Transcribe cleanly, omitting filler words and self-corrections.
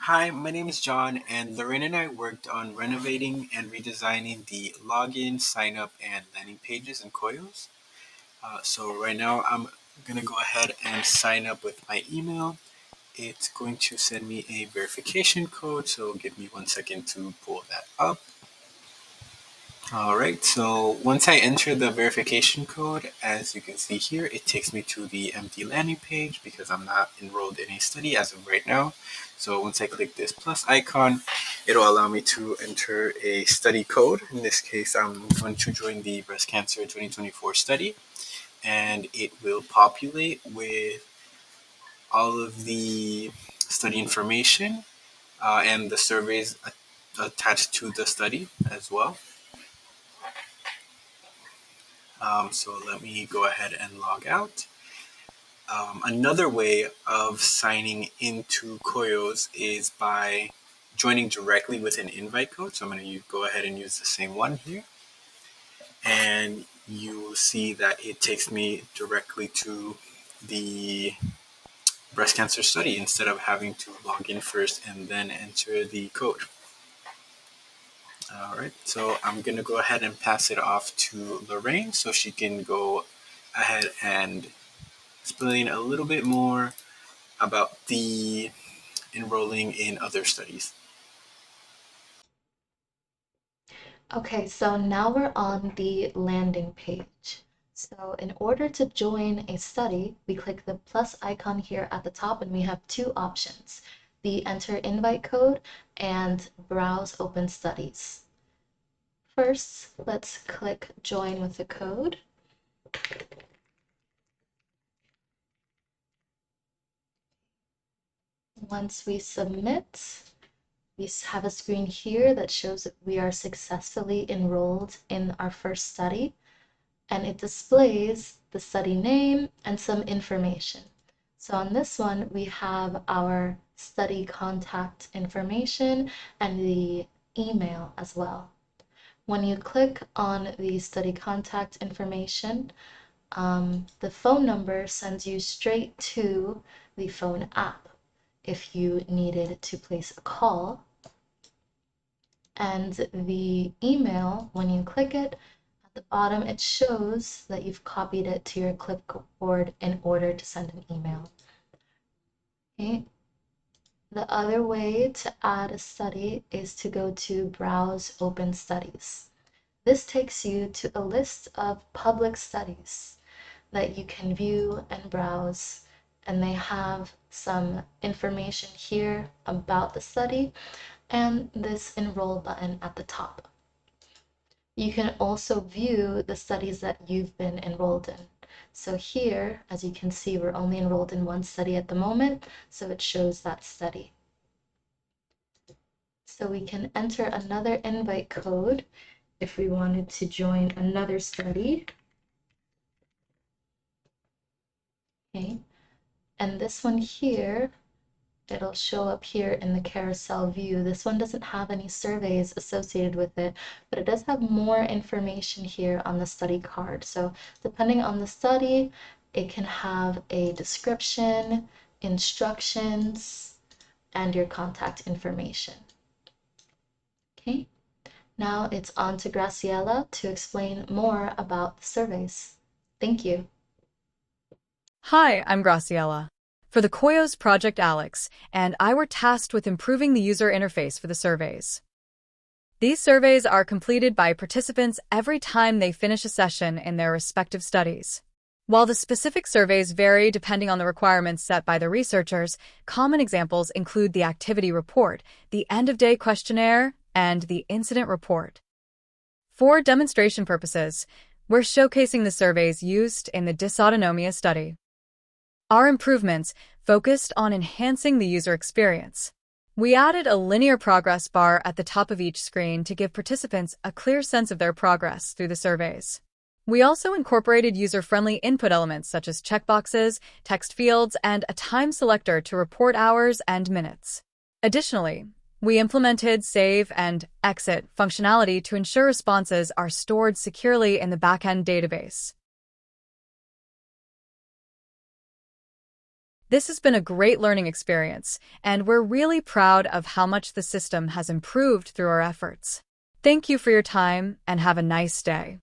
Hi, my name is John, and Lorraine and I worked on renovating and redesigning the login, sign up, and landing pages in Koios. So right now I'm going to go ahead and sign up with my email. It's going to send me a verification code, so give me 1 second to pull that up. All right, so once I enter the verification code, as you can see here, it takes me to the empty landing page because I'm not enrolled in a study as of right now. So once I click this plus icon, it'll allow me to enter a study code. In this case, I'm going to join the Breast Cancer 2024 study, and it will populate with all of the study information and the surveys attached to the study as well. So let me go ahead and log out. Another way of signing into Koios is by joining directly with an invite code. So I'm going to go ahead and use the same one here. And you will see that it takes me directly to the breast cancer study instead of having to log in first and then enter the code. All right, so I'm going to go ahead and pass it off to Lorraine so she can go ahead and explain a little bit more about the enrolling in other studies. Okay, so now we're on the landing page. So in order to join a study, we click the plus icon here at the top and we have two options, the enter invite code and browse open studies. First, let's click join with the code. Once we submit, we have a screen here that shows that we are successfully enrolled in our first study, and it displays the study name and some information. So on this one, we have our study contact information and the email as well. When you click on the study contact information, the phone number sends you straight to the phone app if you needed to place a call. And the email, when you click it, at the bottom it shows that you've copied it to your clipboard in order to send an email. Okay. The other way to add a study is to go to Browse Open Studies. This takes you to a list of public studies that you can view and browse, and they have some information here about the study and this enroll button at the top. You can also view the studies that you've been enrolled in. So here, as you can see, we're only enrolled in one study at the moment, so it shows that study. So we can enter another invite code if we wanted to join another study. Okay, and this one here, it'll show up here in the carousel view. This one doesn't have any surveys associated with it, but it does have more information here on the study card. So depending on the study, it can have a description, instructions, and your contact information. Okay, now it's on to Graciela to explain more about the surveys. Thank you. Hi, I'm Graciela. For the Koios Project Alex, and I were tasked with improving the user interface for the surveys. These surveys are completed by participants every time they finish a session in their respective studies. While the specific surveys vary depending on the requirements set by the researchers, common examples include the activity report, the end-of-day questionnaire, and the incident report. For demonstration purposes, we're showcasing the surveys used in the dysautonomia study. Our improvements focused on enhancing the user experience. We added a linear progress bar at the top of each screen to give participants a clear sense of their progress through the surveys. We also incorporated user-friendly input elements such as checkboxes, text fields, and a time selector to report hours and minutes. Additionally, we implemented save and exit functionality to ensure responses are stored securely in the backend database. This has been a great learning experience, and we're really proud of how much the system has improved through our efforts. Thank you for your time and have a nice day.